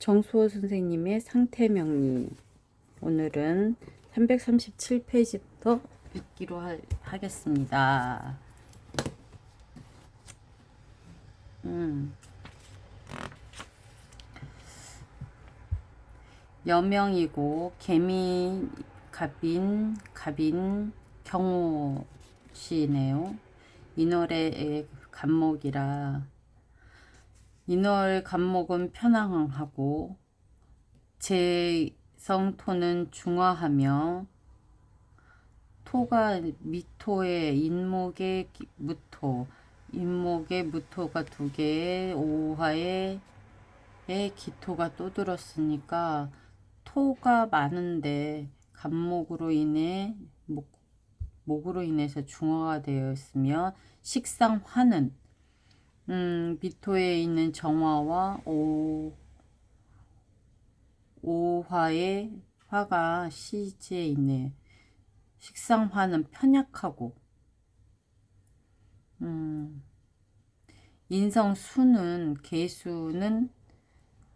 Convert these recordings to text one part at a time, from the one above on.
정수호 선생님의 상태명리. 오늘은 337페이지부터 읽기로 하겠습니다. 여명이고 개미 갑인 경호시네요. 인월의 간목이라 인월 간목은 편황하고 제성토는 중화하며 토가 미토의 인목의 무토, 인목의 무토가 두 개에 오화에 기토가 또 들었으니까 토가 많은데 간목으로 인해 목으로 인해서 중화가 되어 있으며 식상화는 미토에 있는 정화와 오화의 화가 시지에 있네. 식상화는 편약하고 인성수는 개수는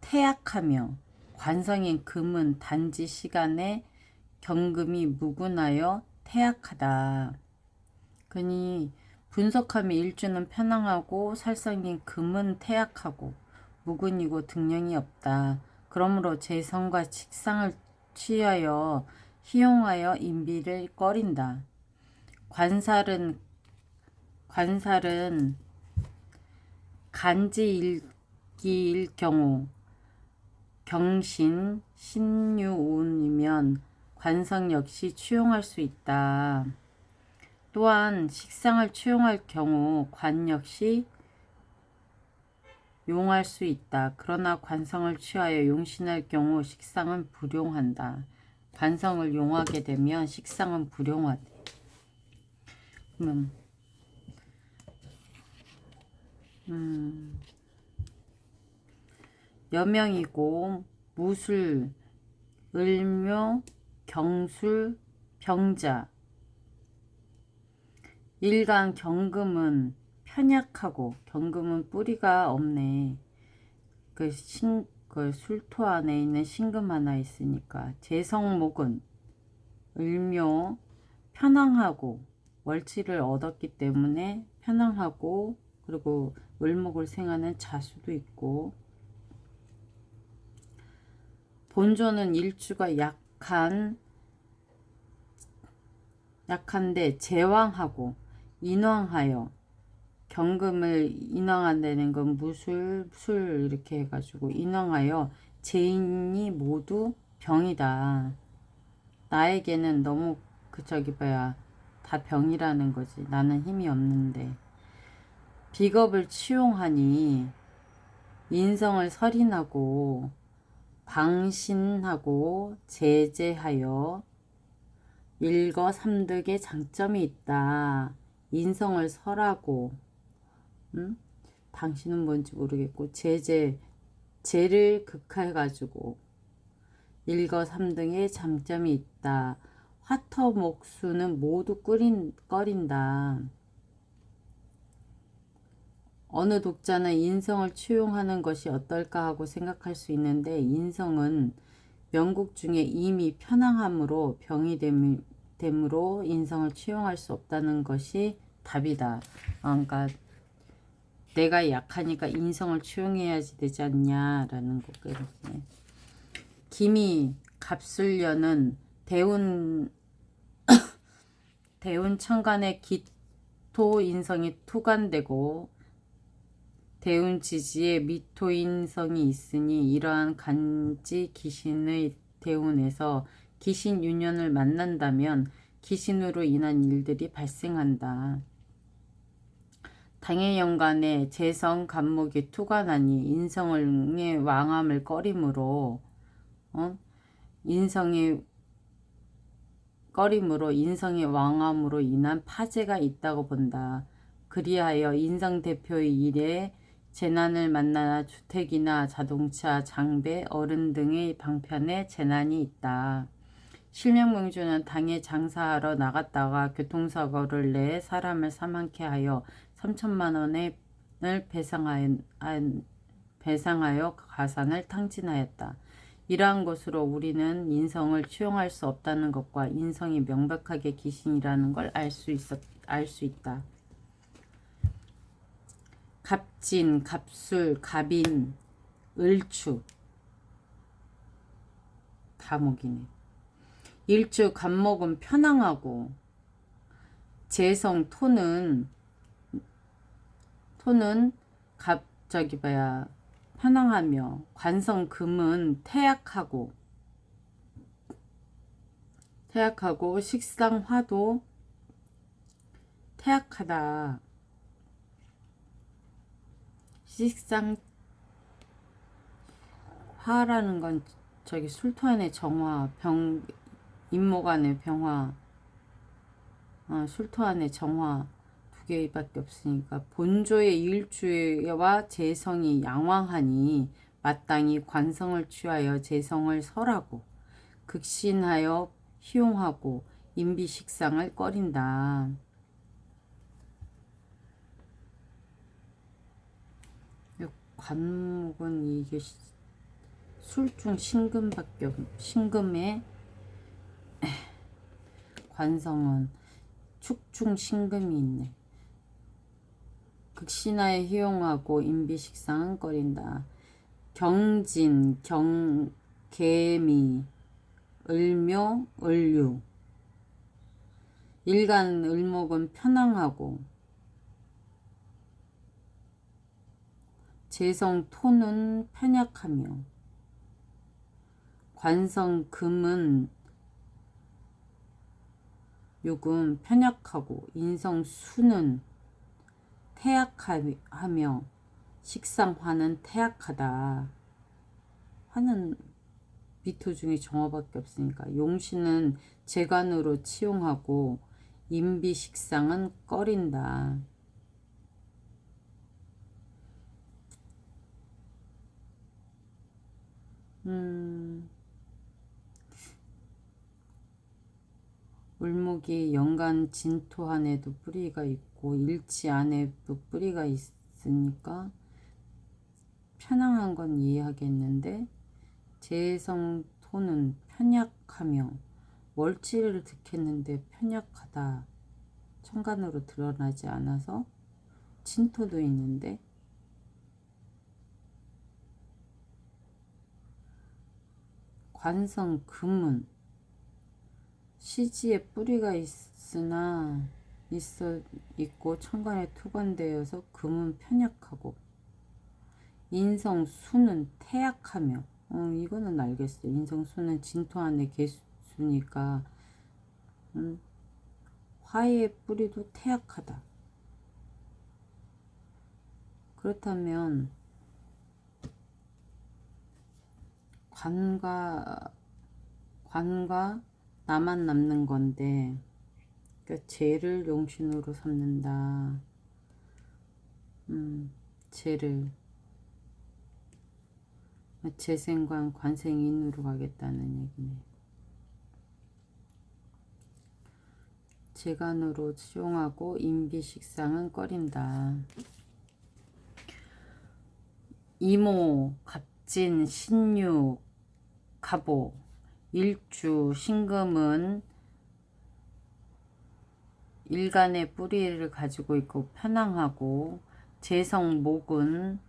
태약하며 관성인 금은 단지 시간에 경금이 무근하여 태약하다. 그니 분석하며 일주는 편황하고 살상인 금은 태약하고 무근이고 등령이 없다. 그러므로 재성과 식상을 취하여 희용하여 인비를 꺼린다. 관살은 간지일기일 경우 경신 신유운이면 관성 역시 취용할 수 있다. 또한 식상을 취용할 경우 관 역시 용할 수 있다. 그러나 관성을 취하여 용신할 경우 식상은 불용한다. 관성을 용하게 되면 식상은 불용하대. 그러면 여명이고 무술, 을묘, 경술, 병자. 일간 경금은 편약하고 경금은 뿌리가 없네. 그 술토 안에 있는 신금 하나 있으니까. 재성목은 을묘 편황하고 월치를 얻었기 때문에 편황하고 그리고 을목을 생하는 자수도 있고 본조는 일주가 약한데 제왕하고 인왕하여 경금을 인왕한다는 건 술 이렇게 해가지고 인왕하여 제인이 모두 병이다. 나에게는 너무 다 병이라는 거지. 나는 힘이 없는데 비겁을 치용하니 인성을 설인하고 방신하고 제재하여 일거삼득의 장점이 있다. 인성을 설하고 당신은 뭔지 모르겠고 제를 극해가지고 일거삼등의 장점이 있다. 화터목수는 모두 꺼린다. 어느 독자는 인성을 취용하는 것이 어떨까 하고 생각할 수 있는데 인성은 명국 중에 이미 편황함으로 병이 됨으로 인성을 취용할 수 없다는 것이 답이다. 그러니까 내가 약하니까 인성을 취용해야지 되지 않냐라는 거거든요. 김이 갑술려는 대운 천간의 기토 인성이 투간되고 대운지지에 미토인성이 있으니 이러한 간지 기신의 대운에서 기신 유년을 만난다면 기신으로 인한 일들이 발생한다. 당의 연간에 재성 간목이 투간하니 인성의 왕함을 꺼림으로 인성의 왕함으로 인한 파재가 있다고 본다. 그리하여 인성 대표의 일에 재난을 만나 주택이나 자동차, 장배, 어른 등의 방편에 재난이 있다. 실명명주는 당에 장사하러 나갔다가 교통사고를 내 사람을 사망케 하여 3천만 원을 배상하여 가산을 탕진하였다. 이러한 것으로 우리는 인성을 추용할 수 없다는 것과 인성이 명백하게 귀신이라는 걸 알 수 있다. 갑진, 갑술, 갑인, 을추 다목이네. 일주 갑목은 편аң하고 재성 토는 편аң하며 관성 금은 태약하고 식상 화도 태약하다. 식상 화라는 건 술토안의 정화, 임목안의 병화, 술토안의 정화 두 개밖에 없으니까 본조의 일주와 재성이 양왕하니 마땅히 관성을 취하여 재성을 설하고 극신하여 희용하고 인비식상을 꺼린다. 관목은 이게 술중 신금밖에 없. 신금의 관성은 축중 신금이 있네. 극신하에 희용하고 인비식상은 꺼린다. 경진, 개미, 을묘, 을류. 일간 을목은 편аң하고 재성 토는 편약하며 관성 금은 육은 편약하고 인성 수는 태약하며 식상 화는 태약하다. 화는 미토 중에 정화밖에 없으니까 용신은 재간으로 치용하고 인비식상은 꺼린다. 을목이 연간 진토 안에도 뿌리가 있고 일치 안에도 뿌리가 있으니까 편향한 건 이해하겠는데 재성토는 편약하며 월지를 득했는데 편약하다. 천간으로 드러나지 않아서 진토도 있는데 관성 금은 시지에 뿌리가 있고 천간에 투관되어서 금은 편약하고 인성 수는 태약하며 이거는 알겠어. 인성 수는 진토 안에 개수니까 화의 뿌리도 태약하다. 그렇다면 관과 나만 남는 건데, 그러니까 재를 용신으로 삼는다. 재를 재생관 관생인으로 가겠다는 얘기네. 재간으로 수용하고 인비식상은 꺼린다. 이모, 갑진, 신유, 갑오, 일주, 신금은 일간의 뿌리를 가지고 있고 편향하고 재성, 목은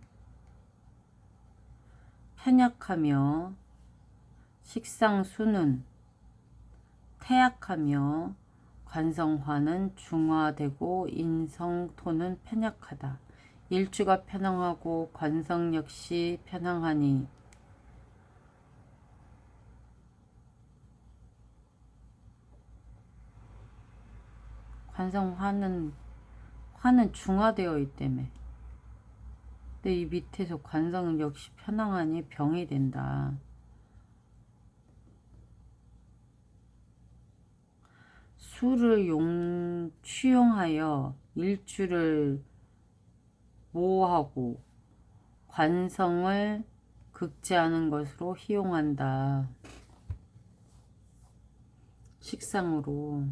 편약하며 식상, 수는 태약하며 관성화는 중화되고 인성, 토는 편약하다. 일주가 편향하고 관성 역시 편향하니 관성화는 중화되어 있다며. 근데 이 밑에서 관성은 역시 편향하니 병이 된다. 수를 취용하여 일주를 모호하고 관성을 극제하는 것으로 희용한다. 식상으로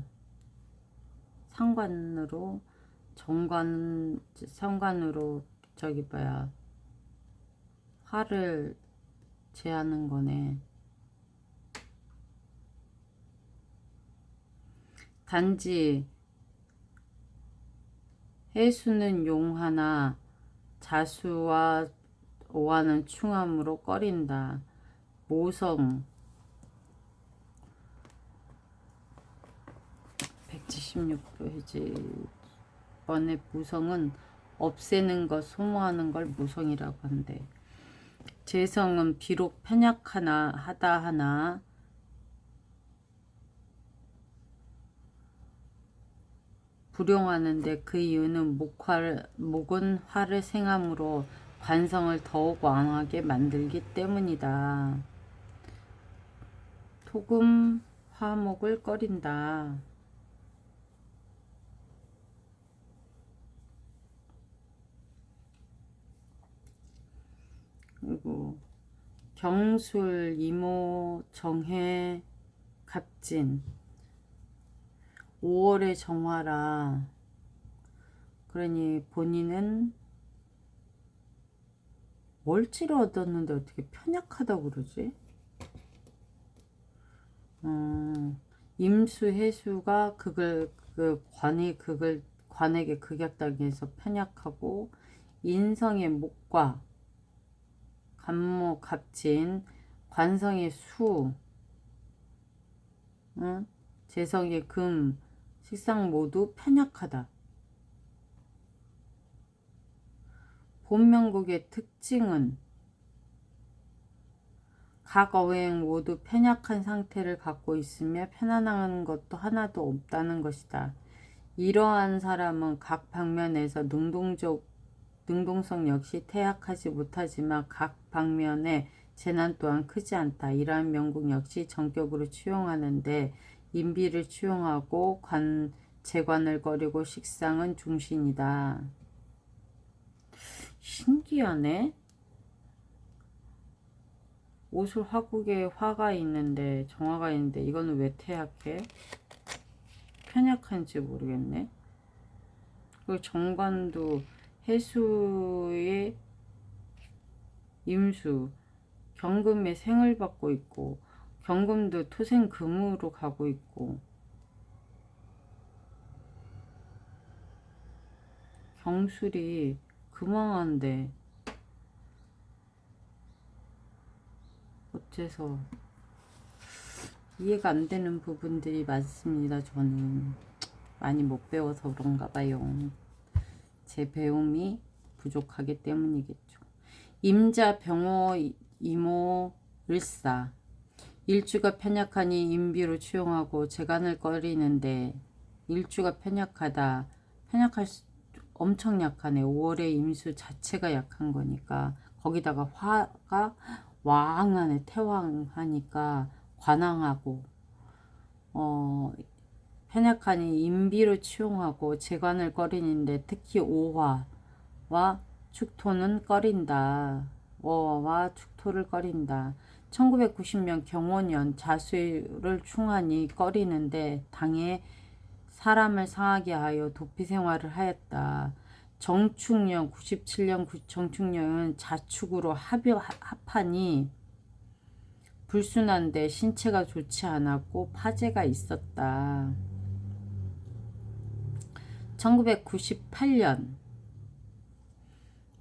상관으로 정관 상관으로 화를 제하는 거네. 단지 해수는 용하나 자수와 오하는 충함으로 꺼린다. 모성 176페이지 번의 무성은 없애는 것, 소모하는 걸 무성이라고 한대. 재성은 비록 편약하나 하다 하나 불용하는데 그 이유는 목은 화를 생함으로 관성을 더욱 왕하게 만들기 때문이다. 토금 화목을 꺼린다. 그리고 경술, 이모, 정해, 갑진 5월의 정화라. 그러니 본인은 월지를 얻었는데 어떻게 편약하다고 그러지? 임수, 해수가 관에게 극약당해서 편약하고 인성의 목과 간목, 갑진, 관성의 수, 재성의 금, 식상 모두 편약하다. 본명국의 특징은 각 어행 모두 편약한 상태를 갖고 있으며 편안한 것도 하나도 없다는 것이다. 이러한 사람은 각 방면에서 능동성 역시 태약하지 못하지만 각 방면의 재난 또한 크지 않다. 이러한 명국 역시 전격으로 추용하는데 인비를 추용하고 재관을 꺼리고 식상은 중신이다. 신기하네. 옷을 화국에 화가 있는데 정화가 있는데 이거는 왜 태약해? 편약한지 모르겠네. 그리고 정관도 해수의 임수 경금의 생을 받고 있고 경금도 토생금으로 가고 있고 경술이 금왕한데 어째서 이해가 안 되는 부분들이 많습니다. 저는 많이 못 배워서 그런가 봐요. 제 배움이 부족하기 때문이겠죠. 임자, 병호, 이모, 을사 일주가 편약하니 인비로 추용하고 재간을 꺼리는데 일주가 편약하다. 엄청 약하네. 5월의 임수 자체가 약한 거니까 거기다가 화가 왕하네. 태왕하니까 관왕하고 편약하니 인비로 추용하고 재관을 꺼리는데 특히 오화와 축토는 꺼린다. 오화와 축토를 꺼린다. 1990년 경원년 자수를 충하니 꺼리는데 당에 사람을 상하게 하여 도피 생활을 하였다. 정축년 97년 정축년은 자축으로 합하니 불순한데 신체가 좋지 않았고 파제가 있었다. 1998년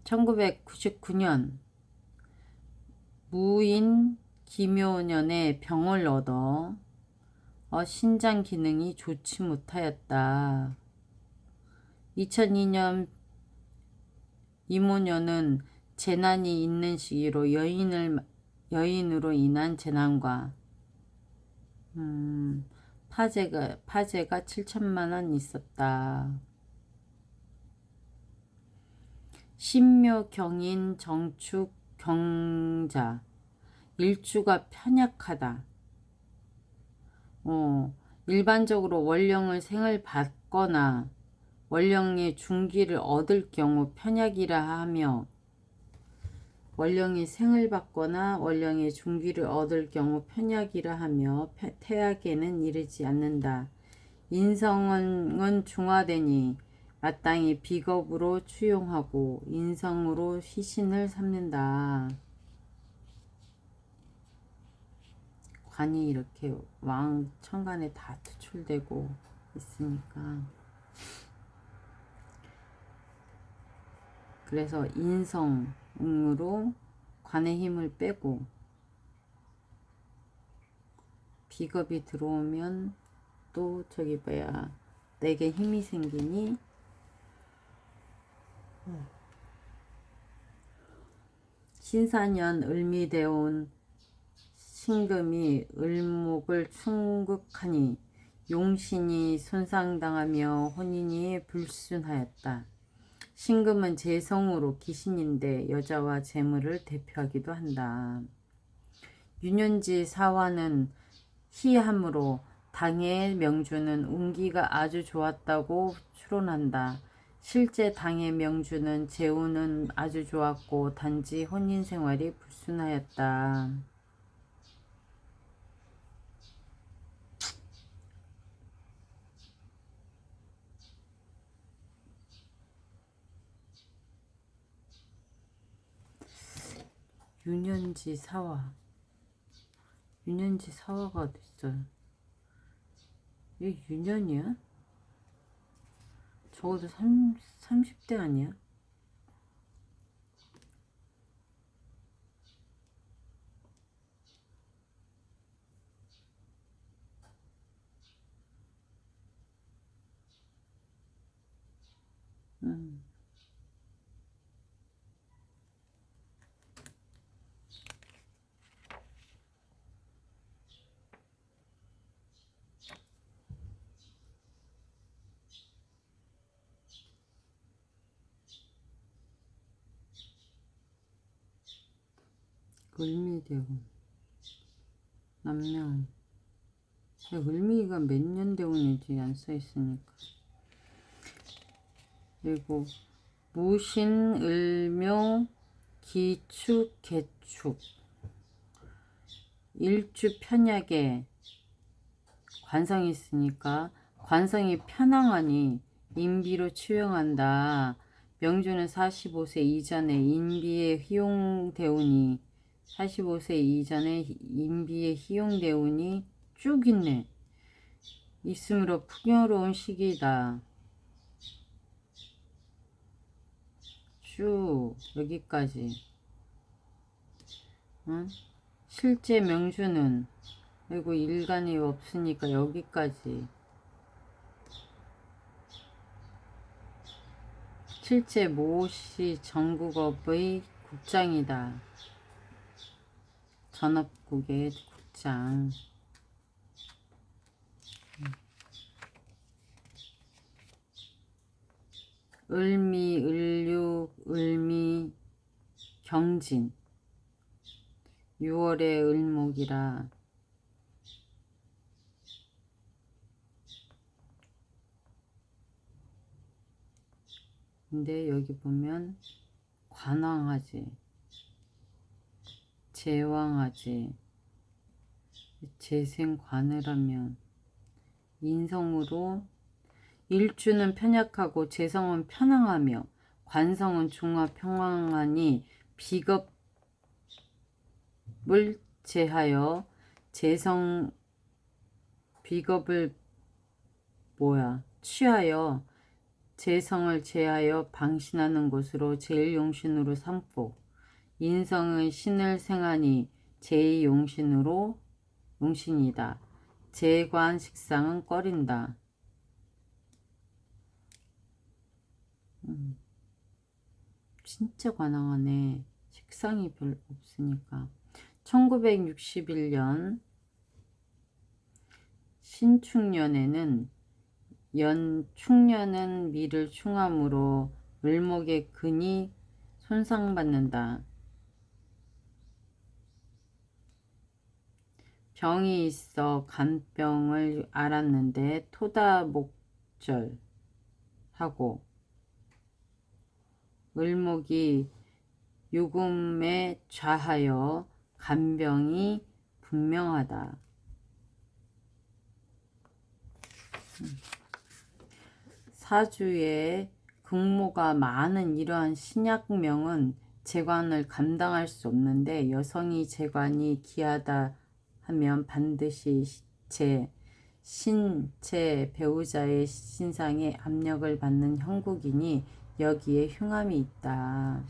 1999년 무인 기묘년에 병을 얻어 신장 기능이 좋지 못하였다. 2002년 이모년은 재난이 있는 시기로 여인으로 인한 재난과 파제가 7천만원 있었다. 신묘, 경인, 정축, 경자 일주가 편약하다. 일반적으로 원령을 생을 받거나 원령의 중기를 얻을 경우 편약이라 하며 원령이 생을 받거나 원령의 중기를 얻을 경우 편약이라 하며 태약에는 이르지 않는다. 인성은 중화되니 마땅히 비겁으로 추용하고 인성으로 희신을 삼는다. 관이 이렇게 왕 천간에 다 투출되고 있으니까, 그래서 인성으로 관의 힘을 빼고 비겁이 들어오면 또 저기 뭐야, 내게 힘이 생기니 신사년 을미대온 신금이 을목을 충극하니 용신이 손상당하며 혼인이 불순하였다. 신금은 재성으로 기신인데 여자와 재물을 대표하기도 한다. 유년지 사화는 희함으로 당의 명주는 운기가 아주 좋았다고 추론한다. 실제 당의 명주는 재운은 아주 좋았고 단지 혼인 생활이 불순하였다. 유년지 사화. 유년지 사화가 어딨어요? 이게 유년이야? 적어도 30대 아니야? 을미대운 남명. 을미가 몇 년 대운인지 안 써있으니까. 그리고 무신, 을묘, 기축, 개축. 일주 편약에 관성이 있으니까 관성이 편황하니 인비로 추영한다. 명주는 45세 이전에 인비에 희용대운이 45세 이전에 인비에 희용대운이 쭉 있네. 있으므로 풍요로운 시기다. 쭉 여기까지. 응? 실제 명주는 그리고 일간이 없으니까 여기까지. 실제 모시 전국업의 국장이다. 전업국의 국장. 을미, 을육, 을미, 경진. 6월에 을목이라. 근데 여기 보면 관왕하지, 제왕하지, 재생관을 하면 인성으로 일주는 편약하고 재성은 편황하며 관성은 중화평황하니 비겁을 제하여 재성 비겁을 취하여 재성을 제하여 방신하는 것으로 제일용신으로 삼고 인성은 신을 생하니 제2용신으로 용신이다. 재관 식상은 꺼린다. 진짜 관항하네. 식상이 별로 없으니까. 1961년 신축년에는 축년은 미를 충함으로 을목의 근이 손상받는다. 병이 있어 간병을 앓았는데 토다목절 하고 을목이 유금에 좌하여 간병이 분명하다. 사주에 극모가 많은 이러한 신약명은 재관을 감당할 수 없는데 여성이 재관이 기하다 하면 반드시 신체 배우자의 신상에 압력을 받는 형국이니 여기에 흉함이 있다.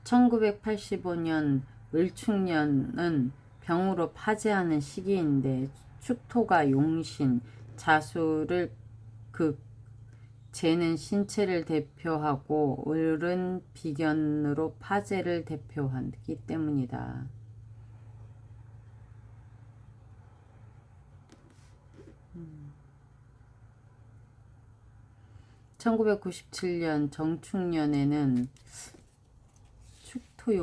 1985년 을축년은 병으로 파재하는 시기인데 축토가 용신, 자수를 재는 신체를 대표하고 을은 비견으로 파재를 대표하기 때문이다. 1997년 정축년에는 축토가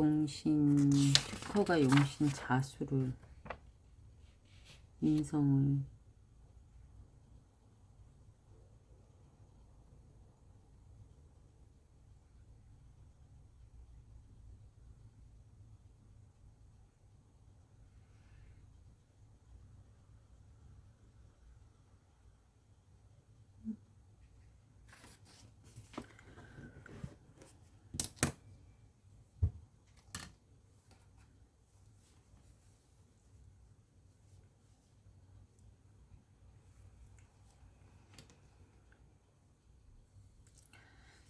용신 자수를 인성을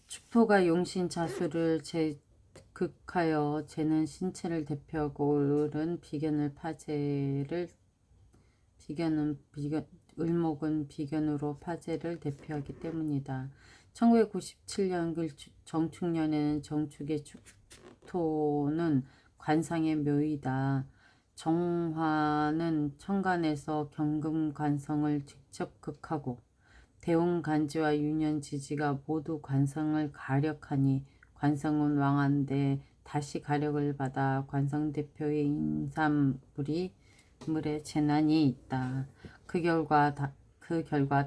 축토가 용신 자수를 극하여 재는 신체를 대표하고 을은 비견을 파재를 을목은 비견으로 파재를 대표하기 때문이다. 1997년 정축년에는 정축의 축토는 관상의 묘이다. 정화는 천간에서 경금관성을 직접 극하고 대운간지와 유년지지가 모두 관성을 가력하니 관성은 왕한데 다시 가력을 받아 관성대표의 임산물에 재난이 있다. 그 결과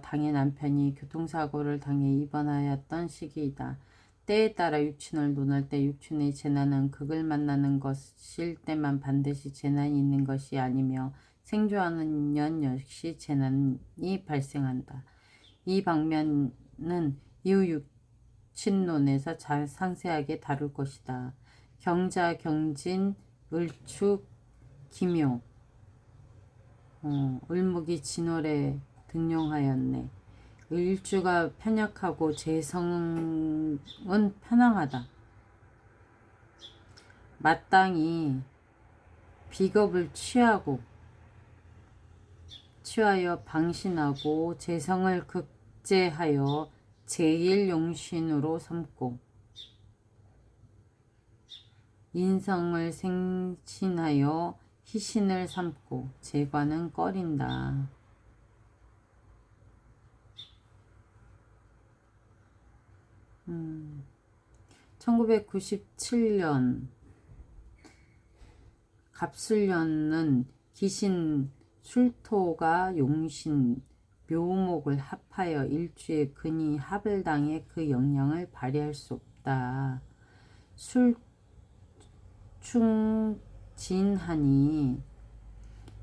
당의 남편이 교통사고를 당해 입원하였던 시기이다. 때에 따라 육춘을 논할 때 육춘의 재난은 극을 만나는 것일 때만 반드시 재난이 있는 것이 아니며 생존하는 년 역시 재난이 발생한다. 이 방면은 이후 육친론에서 상세하게 다룰 것이다. 경자, 경진, 을축, 기묘, 을목이 진월에 등용하였네. 을주가 편약하고 재성은 편황하다. 마땅히 비겁을 취하여 방신하고 재성을 극제하여 제1용신으로 삼고 인성을 생신하여 희신을 삼고 재관은 꺼린다. 1997년 갑술년은 기신 술토가 용신 묘목을 합하여 일주에 근이 합을 당해 그 영향을 발휘할 수 없다. 술충진하니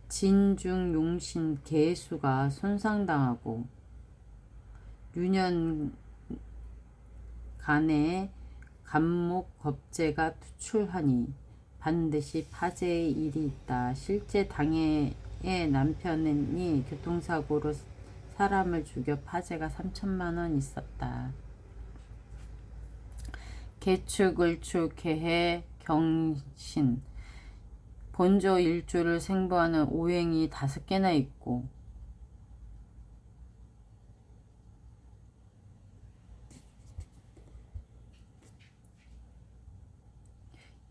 진중 용신 개수가 손상당하고 유년 간에 간목 겁재가 투출하니 반드시 파재의 일이 있다. 실제 당해의 남편이 교통사고로 사람을 죽여 파재가 3천만 원 있었다. 개축, 을축, 개해, 경신 본조 일주를 생부하는 오행이 5개나 있고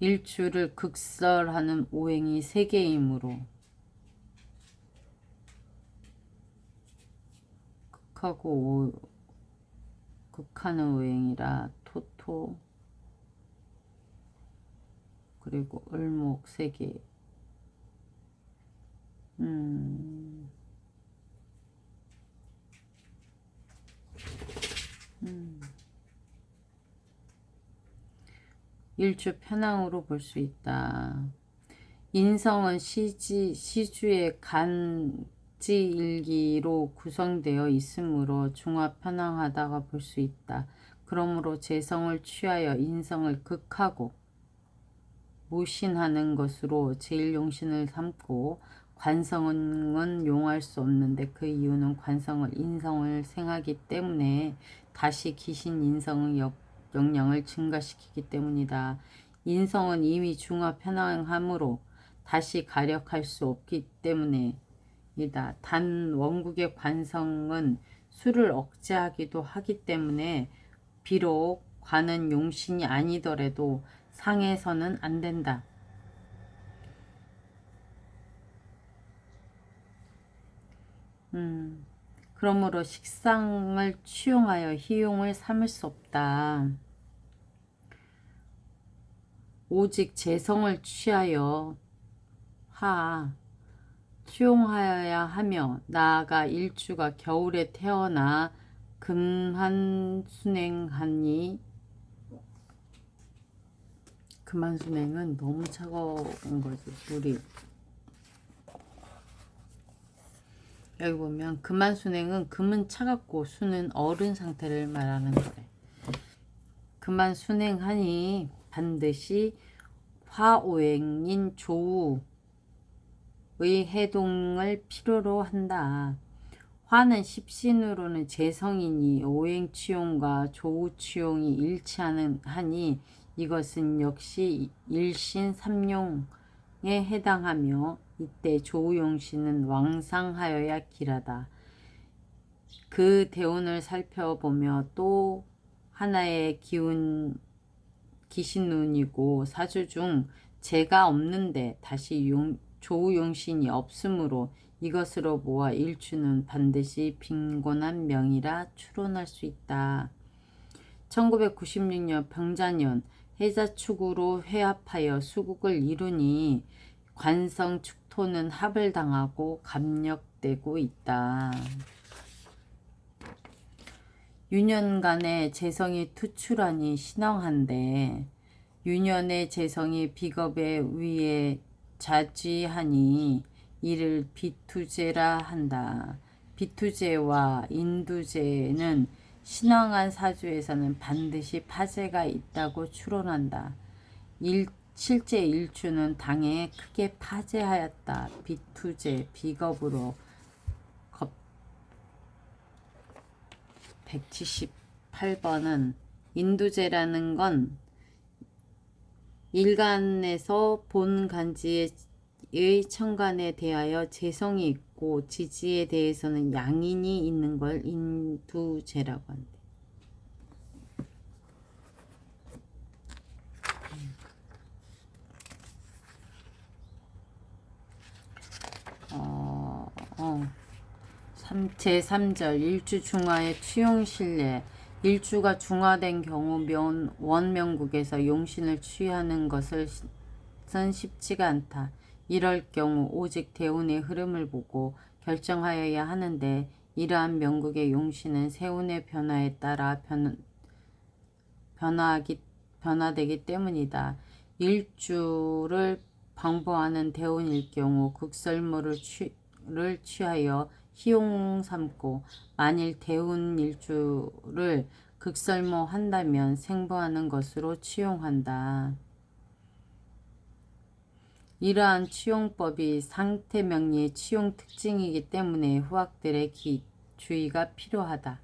일주를 극설하는 오행이 3개이므로 극하는 오행이라 토토 그리고 을목 3개. 일주 편황으로 볼 수 있다. 인성은 시주의 간지일기로 구성되어 있으므로 중화 편황하다가 볼 수 있다. 그러므로 재성을 취하여 인성을 극하고 무신하는 것으로 제일용신을 삼고, 관성은 용할 수 없는데 그 이유는 관성을 인성을 생하기 때문에 다시 기신 인성의 역량을 증가시키기 때문이다. 인성은 이미 중화 편향함으로 다시 가력할 수 없기 때문이다. 단 원국의 관성은 수를 억제하기도 하기 때문에 비록 관은 용신이 아니더라도 상해서는 안 된다. 그러므로 식상을 취용하여 희용을 삼을 수 없다. 오직 재성을 취하여 취용하여야 하며, 나아가 일주가 겨울에 태어나 금한순행하니, 금한순행은 너무 차가운 거지, 물이. 여기 보면 금한순행은 금은 차갑고 수는 얼은 상태를 말하는 거래. 금한순행하니 반드시 화오행인 조우의 해동을 필요로 한다. 화는 십신으로는 재성이니 오행취용과 조우취용이 일치하니 이것은 역시 일신삼용에 해당하며, 이때 조우용신은 왕상하여야 길하다. 그 대운을 살펴보며 또 하나의 기신운이고 사주 중 재가 없는데 다시 조우용신이 없으므로 이것으로 모아 일주는 반드시 빈곤한 명이라 추론할 수 있다. 1996년 병자년 해자축으로 회합하여 수국을 이루니 관성 축토는 합을 당하고 감력되고 있다. 유년간의 재성이 투출하니 신왕한데, 유년의 재성이 비겁에 위에 자지하니 이를 비투제라 한다. 비투제와 인두제는 신왕한 사주에서는 반드시 파제가 있다고 추론한다. 실제 일주는 당에 크게 파제하였다. 비투제, 비겁으로 178번은 인두제라는 건 일간에서 본 간지의 천간에 대하여 재성이 있고 지지에 대해서는 양인이 있는 걸 인두제라고 한대. 제3절 일주 중화의 취용실례. 일주가 중화된 경우 원명국에서 용신을 취하는 것은 쉽지가 않다. 이럴 경우 오직 대운의 흐름을 보고 결정하여야 하는데, 이러한 명국의 용신은 세운의 변화에 따라 변화되기 때문이다. 일주를 방보하는 대운일 경우 극설모를 취하여 희용 삼고, 만일 대운 일주를 극설모 한다면 생보하는 것으로 취용한다. 이러한 취용법이 상태명리의 취용 특징이기 때문에 후학들의 주의가 필요하다.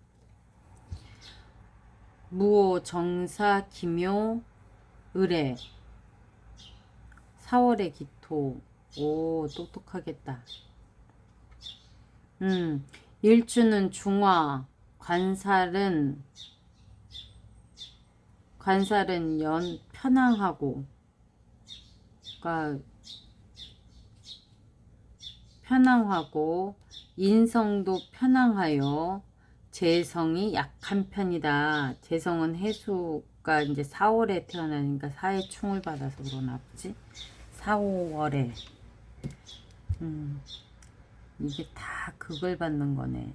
무오, 정사, 기묘, 을의 4월의 기토. 오, 똑똑하겠다. 일주는 중화, 관살은 편항하고, 그러니까 편항하고 인성도 편항하여 재성이 약한 편이다. 재성은 해수가 이제 4월에 태어나니까 사의 충을 받아서 그러나 보지. 4, 5월에 이게 다 그걸 받는 거네.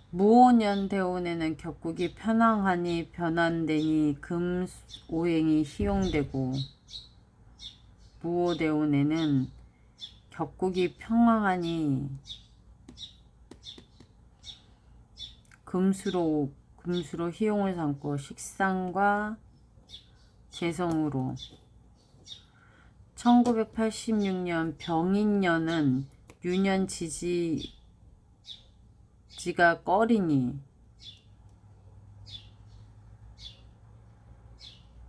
무오년 대운에는 격국이 편황하니 변환되니 금오행이 희용되고, 무오대운에는 격국이 평황하니 금수로 희용을 삼고 식상과 재성으로 1986년 병인년은 유년 지지가 꺼리니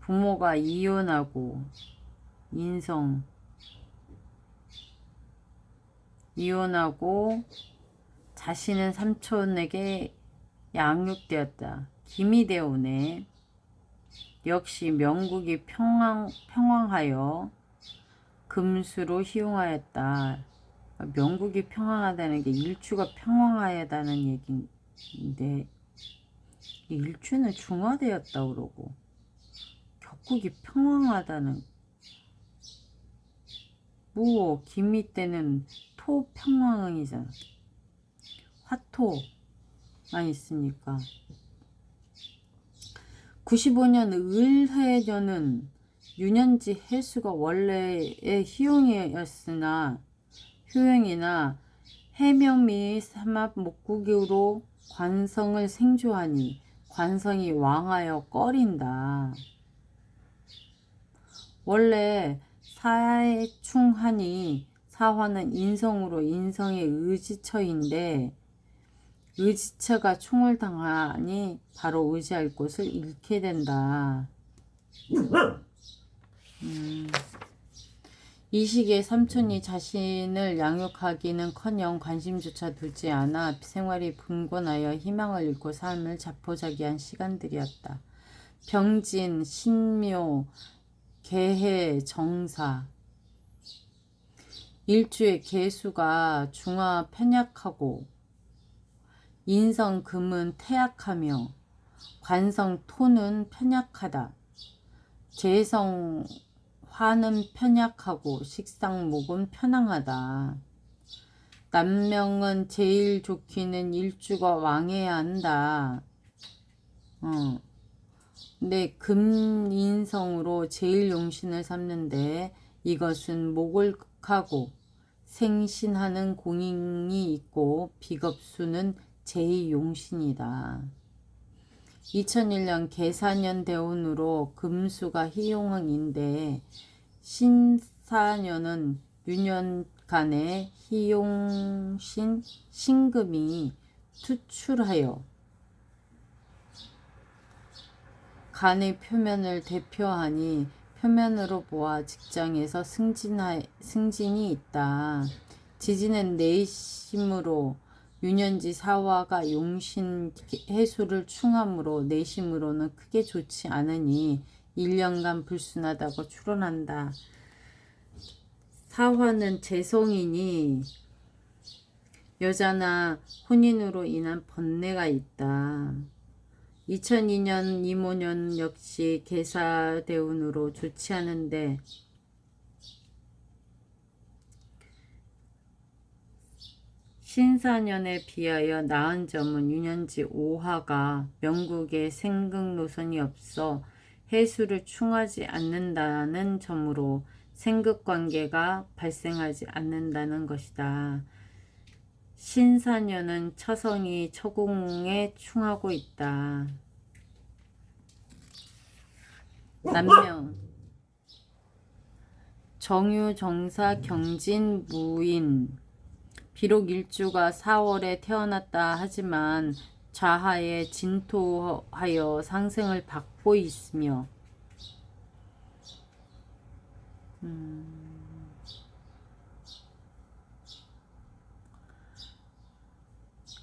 부모가 이혼하고 자신은 삼촌에게 양육되었다. 김이 되오네. 역시 명국이 평황하여 금수로 희용하였다. 명국이 평황하다는 게 일주가 평황하다는 얘기인데 일주는 중화되었다 그러고 격국이 평황하다는 뭐 김이 때는 토 평황이잖아. 화토만 있으니까. 95년 을해년은 유년지 해수가 원래의 효용이나 해명 및 삼합 목국으로 관성을 생조하니 관성이 왕하여 꺼린다. 원래 사해충하니 사화는 인성으로 인성의 의지처인데 의지처가 충을 당하니 바로 의지할 곳을 잃게 된다. 이 시기에 삼촌이 자신을 양육하기는커녕 관심조차 두지 않아 생활이 빈곤하여 희망을 잃고 삶을 자포자기한 시간들이었다. 병진, 신묘, 개해, 정사 일주의 개수가 중화 편약하고 인성 금은 태약하며 관성 토는 편약하다. 재성 화는 편약하고 식상 목은 편황하다. 남명은 제일 좋기는 일주가 왕해야 한다. 근데 금인성으로 제일 용신을 삼는데 이것은 목을 극하고 생신하는 공인이 있고 비겁수는 제2용신이다. 2001년 계사년 대운으로 금수가 희용인데 신사년은 유년간의 희용신 신금이 투출하여 간의 표면을 대표하니 표면으로 보아 직장에서 승진이 있다. 지지는 내심으로 유년지 사화가 용신 해수를 충함으로 내심으로는 크게 좋지 않으니 1년간 불순하다고 추론한다. 사화는 재성이니 여자나 혼인으로 인한 번뇌가 있다. 2002년 이모년 역시 계사대운으로 좋지 않은데 신사년에 비하여 나은 점은 유년지 오화가 명국에 생극 노선이 없어 해수를 충하지 않는다는 점으로 생극관계가 발생하지 않는다는 것이다. 신사년은 처성이 처궁에 충하고 있다. 남명 정유, 정사, 경진, 무인 비록 일주가 4월에 태어났다 하지만 좌하에 진토하여 상생을 받고 있으며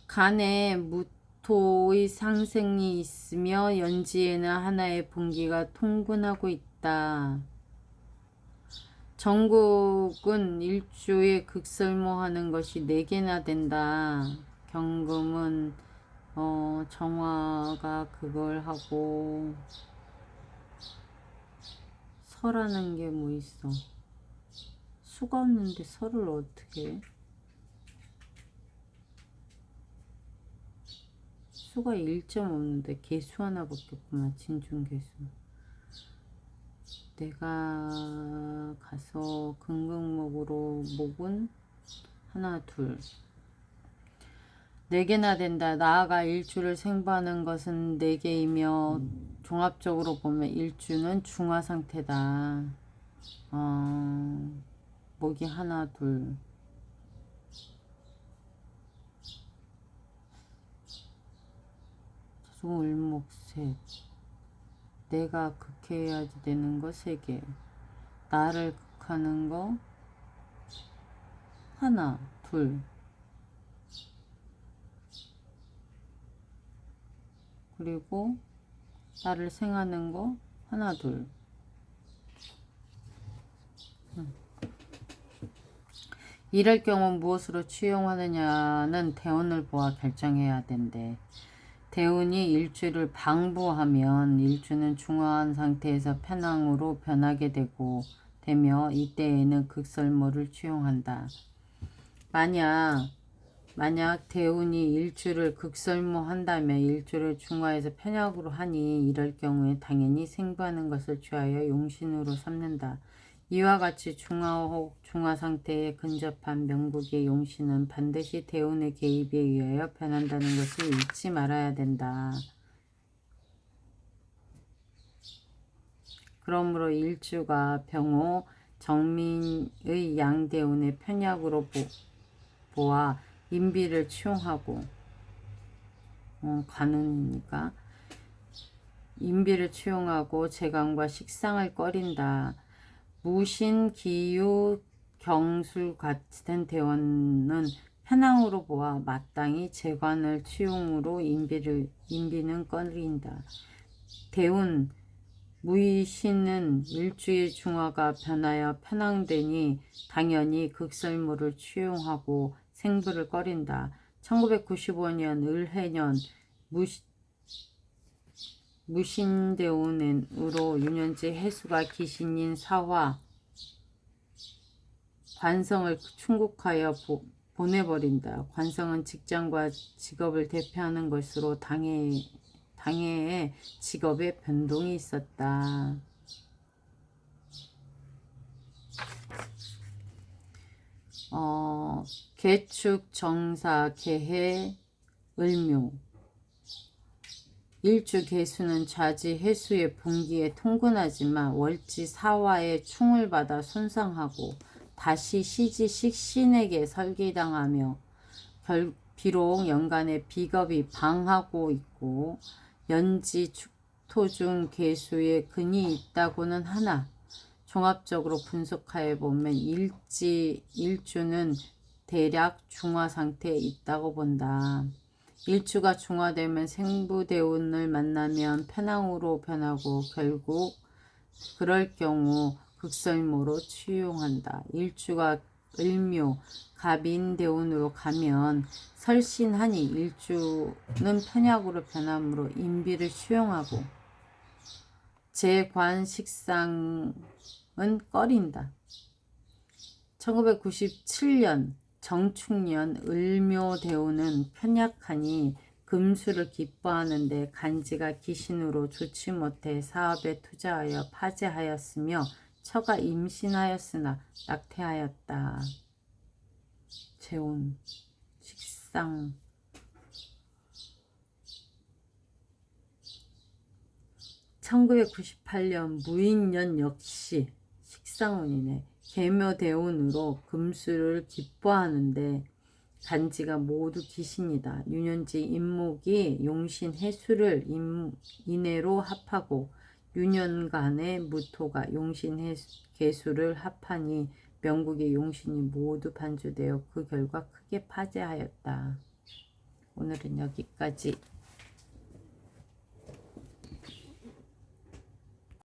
간에 무토의 상생이 있으며 연지에는 하나의 분기가 통근하고 있다. 정국은 일주에 극설모하는 것이 4개나 된다. 경금은 정화가 그걸 하고 설하는 게 뭐 있어. 수가 없는데 설을 어떻게 해? 수가 1점 없는데 개수 하나밖에 없구만. 진중개수. 내가 가서 금극목으로 목은 하나 둘 네 개나 된다. 나아가 일주를 생부하는 것은 네 개이며 종합적으로 보면 일주는 중화 상태다. 목이 하나, 둘. 을목 셋. 내가 극해야지 되는 거 세 개. 나를 극하는 거 하나, 둘. 그리고 나를 생하는 거 하나, 둘. 이럴 경우 무엇으로 취용하느냐는 대운을 보아 결정해야 된대. 대운이 일주를 방부하면 일주는 중화한 상태에서 편항으로 변하게 되며 이때에는 극설모를 취용한다. 만약 대운이 일주를 극설모한다면 일주를 중화해서 편약으로 하니 이럴 경우에 당연히 생부하는 것을 취하여 용신으로 삼는다. 이와 같이 중화 혹 중화 상태에 근접한 명국의 용신은 반드시 대운의 개입에 의하여 변한다는 것을 잊지 말아야 된다. 그러므로 일주가 병호 정민의 양대운의 편약으로 보아 인비를 취용하고 관운이니까 인비를 취용하고 재강과 식상을 꺼린다. 무신, 기유, 경술 같은 대원은 편항으로 보아 마땅히 재관을 취용으로 인비는 꺼린다. 대운, 무의신은 일주의 중화가 변하여 편항되니 당연히 극설모를 취용하고 생부를 꺼린다. 1995년 을해년 무신대운으로 유년지 해수가 기신인 사화 관성을 충국하여 보내버린다. 관성은 직장과 직업을 대표하는 것으로 당해의 직업에 변동이 있었다. 개축, 정사, 개해, 을묘. 일주 개수는 좌지 해수의 분기에 통근하지만 월지 사화의 충을 받아 손상하고 다시 시지 식신에게 설기당하며 비록 연간에 비겁이 방하고 있고 연지 축토 중 개수의 근이 있다고는 하나 종합적으로 분석하여 보면 일주는 대략 중화 상태에 있다고 본다. 일주가 중화되면 생부대운을 만나면 편항으로 변하고 결국 그럴 경우 극설모로 취용한다. 일주가 을묘, 갑인대운으로 가면 설신하니 일주는 편약으로 변함으로 인비를 취용하고 재관식상은 꺼린다. 1997년 정축년 을묘대운은 편약하니 금수를 기뻐하는데 간지가 기신으로 좋지 못해 사업에 투자하여 파재하였으며 처가 임신하였으나 낙태하였다. 재운, 식상. 1998년 무인년 역시 식상운이네. 계묘대운으로 금수를 기뻐하는데 간지가 모두 기신이다. 유년지 임목이 용신 해수를 인해로 합하고 유년간의 무토가 용신 개수를 합하니 명국의 용신이 모두 반주되어 그 결과 크게 파재하였다. 오늘은 여기까지.